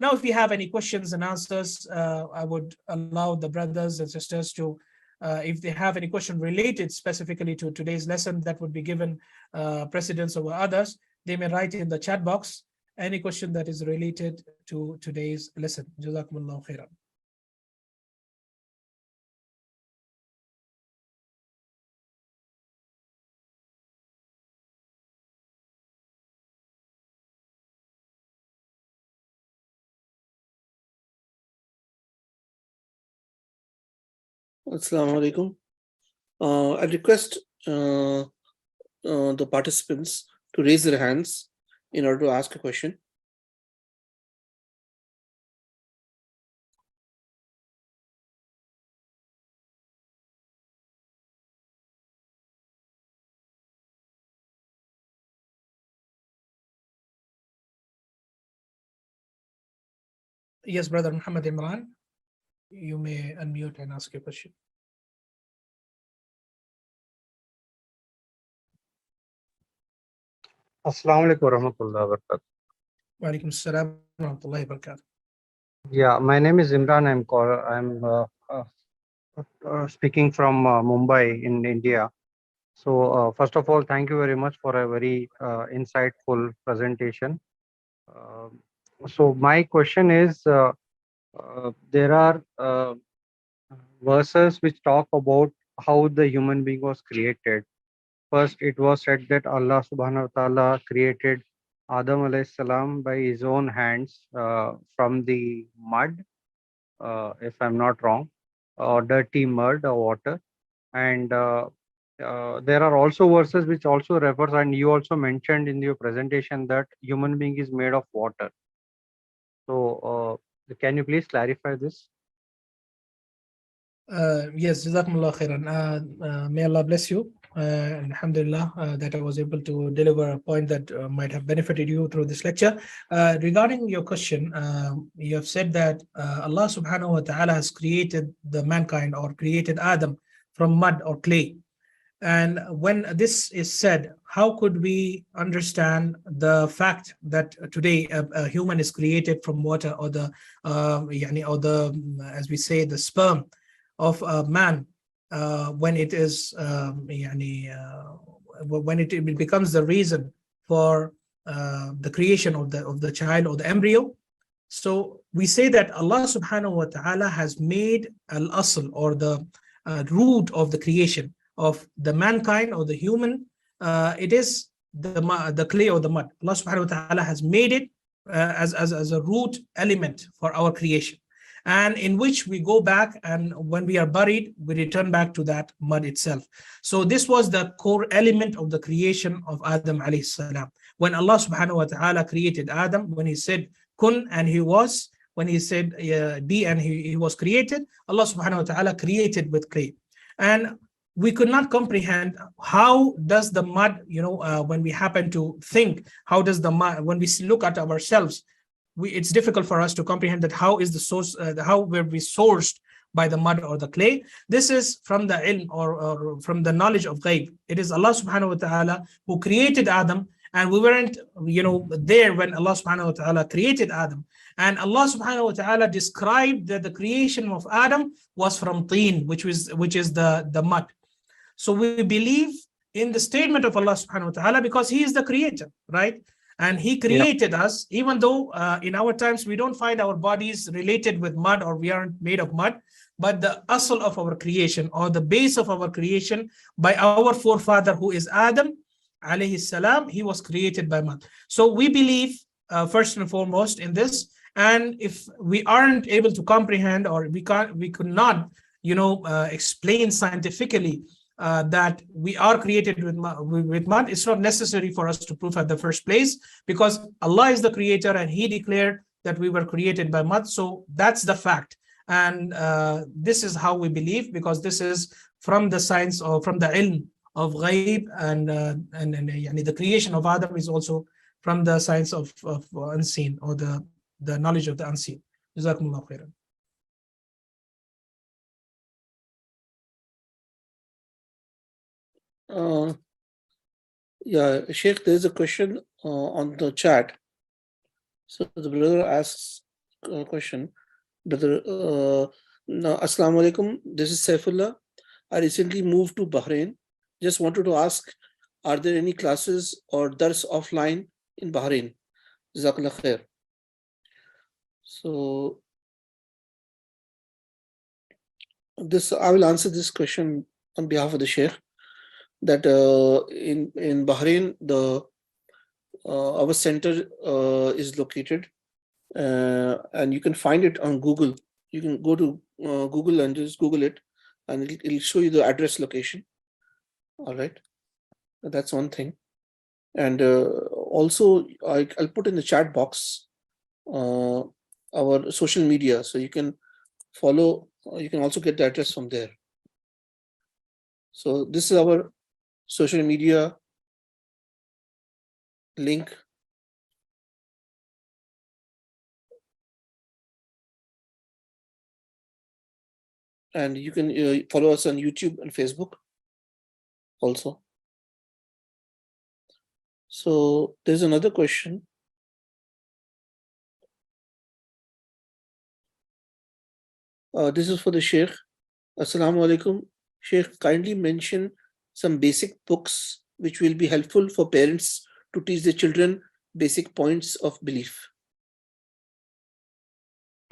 Now, if you have any questions and answers, I would allow the brothers and sisters to, if they have any question related specifically to today's lesson that would be given precedence over others, they may write in the chat box any question that is related to today's lesson. Jazakumullahu khairan. Assalamu alaikum. I request the participants to raise their hands in order to ask a question. Yes, brother Muhammad Imran, you may unmute and ask your question. Assalamu alaikum warahmatullahi wabarakatuh. Wa alaikum assalam wa rahmatullahi wa barakatuh. Yeah, my name is Imran. I'm speaking from Mumbai in India. So first of all, thank you very much for a very insightful presentation. So my question is, there are verses which talk about how the human being was created. First, it was said that Allah subhanahu wa ta'ala created Adam alayhi salam by his own hands from the mud, if I'm not wrong, or dirty mud or water. And there are also verses which also refers, and you also mentioned in your presentation that human being is made of water. So can you please clarify this? Yes, Jazakumullah khairan. May Allah bless you. Alhamdulillah, that I was able to deliver a point that might have benefited you through this lecture. Regarding your question, you have said that Allah subhanahu wa ta'ala has created the mankind or created Adam from mud or clay. And when this is said, how could we understand the fact that today a human is created from water or the, as we say, the sperm of a man, when it is, when it becomes the reason for the creation of the child or the embryo? So we say that Allah subhanahu wa ta'ala has made al-asl or the root of the creation of the mankind or the human. It is the clay or the mud. Allah subhanahu wa ta'ala has made it as a root element for our creation, and in which we go back, and when we are buried, we return back to that mud itself. So this was the core element of the creation of Adam alayhi salam. When Allah subhanahu wa ta'ala created Adam, when he said kun and he was, when he said be and he was created, Allah subhanahu wa ta'ala created with clay. And we could not comprehend how does the mud, when we happen to think, how does the mud, when we look at ourselves, it's difficult for us to comprehend that how is the source, how were we sourced by the mud or the clay. This is from the ilm or from the knowledge of ghaib. It is Allah subhanahu wa ta'ala who created Adam, and we weren't there when Allah subhanahu wa ta'ala created Adam. And Allah subhanahu wa ta'ala described that the creation of Adam was from teen, which is the mud. So we believe in the statement of Allah subhanahu wa ta'ala because he is the creator, right? And he created us, even though in our times we don't find our bodies related with mud or we aren't made of mud, but the asl of our creation or the base of our creation by our forefather who is Adam alayhi salam, he was created by mud. So we believe first and foremost in this, and if we aren't able to comprehend or we could not explain scientifically that we are created with mud, it's not necessary for us to prove at the first place, because Allah is the creator and he declared that we were created by mud. So that's the fact, and this is how we believe, because this is from the science or from the ilm of ghaib, and the creation of Adam is also from the science of unseen, or the knowledge of the unseen. Jazakumullah khairan. Yeah, Shaikh, there is a question on the chat. So the brother asks, question, brother. Now, Assalamu alaikum. This is Saifullah. I recently moved to Bahrain. Just wanted to ask, are there any classes or dars offline in Bahrain? Jazakallah khair. So I will answer this question on behalf of the Sheikh. That in Bahrain, our center is located, and you can find it on Google. You can go to Google and just Google it, and it'll show you the address location. All right, that's one thing. And also, I'll put in the chat box our social media, so you can follow. You can also get the address from there. So this is our social media link. And you can follow us on YouTube and Facebook also. So there's another question. This is for the Sheikh. Assalamu alaikum. Sheikh, kindly mention some basic books which will be helpful for parents to teach their children basic points of belief.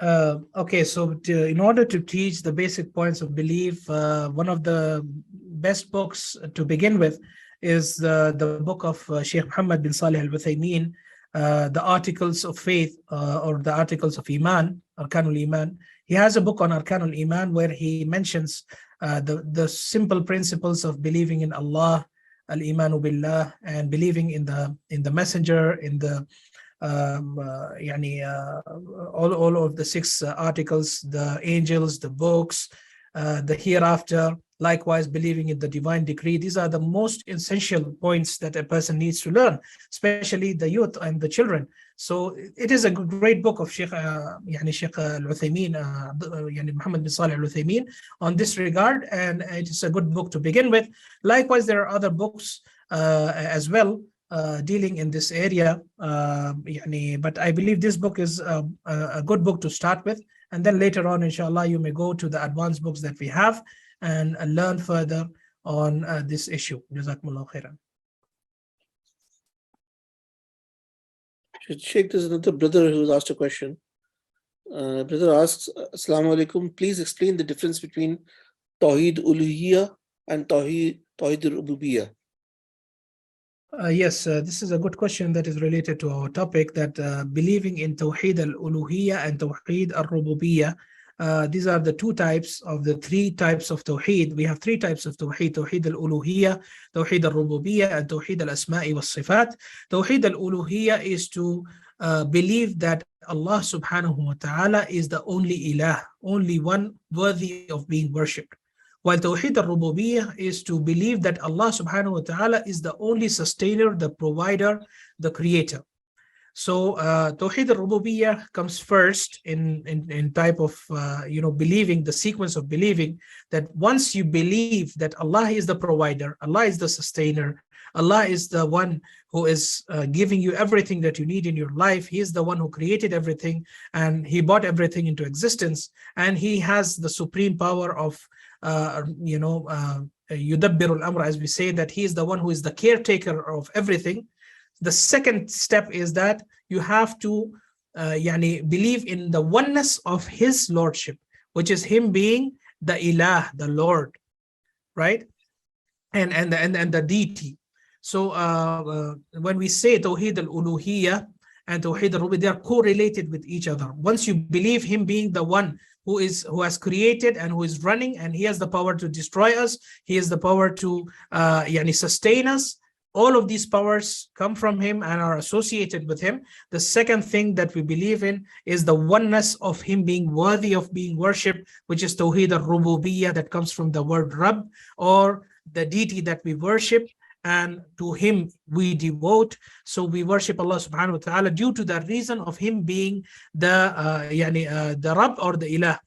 Okay, so in order to teach the basic points of belief, one of the best books to begin with is the book of Shaykh Muhammad bin Salih al-Uthaymeen, the Articles of Faith, or the Articles of Iman, Arkanul Iman. He has a book on Arkanul Iman where he mentions the simple principles of believing in Allah, al-Imanu billah, and believing in the messenger, in the all of the 6 articles, the angels, the books, the hereafter, likewise believing in the divine decree. These are the most essential points that a person needs to learn, especially the youth and the children. So it is a great book of Shaykh Shaykh al-Uthaymeen, Muhammad bin Salih al-Uthaymeen on this regard, and it is a good book to begin with. Likewise, there are other books as well dealing in this area, but I believe this book is a good book to start with, and then later on, inshallah, you may go to the advanced books that we have and learn further on this issue. Jazakumullah khairan. Sheikh, there's another brother who's asked a question. Brother asks, Assalamu alaikum, please explain the difference between Tawheed Uluhiyya and Tawheed Rububiyyah. Yes, this is a good question that is related to our topic, that believing in Tawheed al-Uluhiyya and Tawheed al-Rububiyyah. These are the 2 types of the 3 types of Tawheed. We have 3 types of Tawheed: Tawheed al-Uluhiyya, Tawheed al-Rububiyyah, and Tawheed al-Asma'i was-Sifat. Tawheed al-Uluhiyya is to believe that Allah subhanahu wa ta'ala is the only ilah, only one worthy of being worshipped. While Tawheed al-Rububiyyah is to believe that Allah subhanahu wa ta'ala is the only sustainer, the provider, the creator. So Tawheed al-Rububiyyah comes first in type of believing, the sequence of believing that once you believe that Allah is the provider, Allah is the sustainer, Allah is the one who is giving you everything that you need in your life. He is the one who created everything, and He brought everything into existence, and He has the supreme power of yudabbirul amr, as we say, that He is the one who is the caretaker of everything. The second step is that you have to believe in the oneness of His lordship, which is Him being the ilah, the Lord, right? And the deity. So when we say Tawheed al-Uluhiyya and Tawheed al-Rububiyyah, they are correlated with each other. Once you believe Him being the one who has created and who is running, and He has the power to destroy us, He has the power to sustain us, all of these powers come from Him and are associated with Him. The second thing that we believe in is the oneness of Him being worthy of being worshipped, which is Tawheed al-Rububiyyah, that comes from the word Rabb, or the deity that we worship, and to Him we devote. So we worship Allah subhanahu wa ta'ala due to the reason of Him being the Rabb or the Ilah.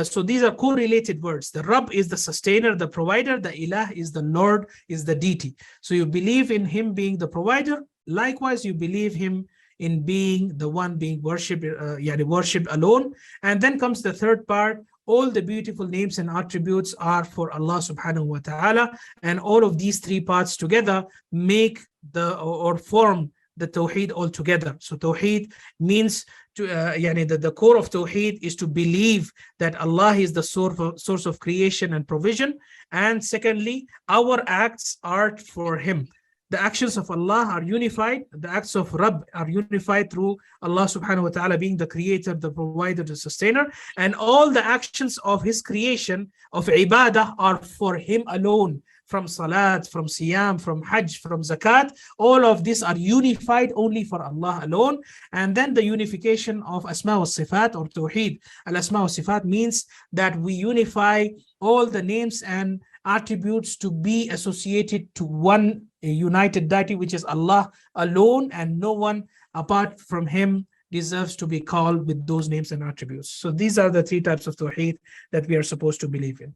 So these are correlated words. The Rabb is the sustainer, the provider. The Ilah is the Lord, is the deity. So you believe in Him being the provider. Likewise, you believe Him in being the one being worshipped, worshipped alone. And then comes the third part. All the beautiful names and attributes are for Allah subhanahu wa ta'ala. And all of these three parts together make or form the Tawheed altogether. So Tawheed means the core of Tawheed is to believe that Allah is the source of creation and provision. And secondly, our acts are for Him. The actions of Allah are unified. The acts of Rabb are unified through Allah subhanahu wa ta'ala being the creator, the provider, the sustainer. And all the actions of His creation, of ibadah, are for Him alone. From salat, from siyam, from hajj, from zakat, all of these are unified only for Allah alone. And then the unification of asma wa sifat or tawheed. Al-asma wa sifat means that we unify all the names and attributes to be associated to one united deity, which is Allah alone, and no one apart from Him deserves to be called with those names and attributes. So these are the three types of tawheed that we are supposed to believe in.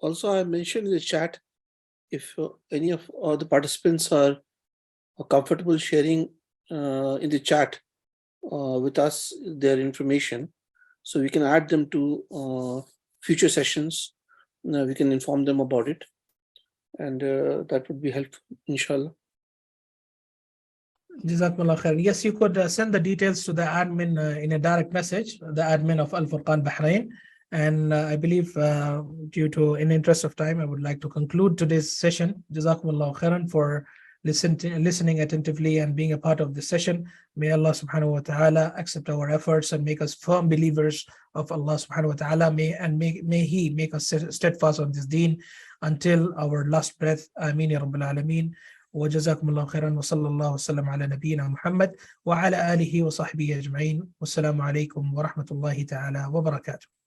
Also, I mentioned in the chat, if any of the participants are comfortable sharing in the chat with us their information, so we can add them to future sessions. We can inform them about it, and that would be helpful, inshallah. Jazakumullah khair. Yes, you could send the details to the admin in a direct message, the admin of Al Furqan Bahrain. And I believe, due to in interest of time, I would like to conclude today's session. Jazakumullah khairan for listening attentively and being a part of this session. May Allah subhanahu wa ta'ala accept our efforts and make us firm believers of Allah subhanahu wa ta'ala. May He make us steadfast on this deen until our last breath. Ameen ya Rabbil Alameen. وجزاكم الله خيرا وصلى الله وسلم على نبينا محمد وعلى آله وصحبه أجمعين والسلام عليكم ورحمة الله تعالى وبركاته.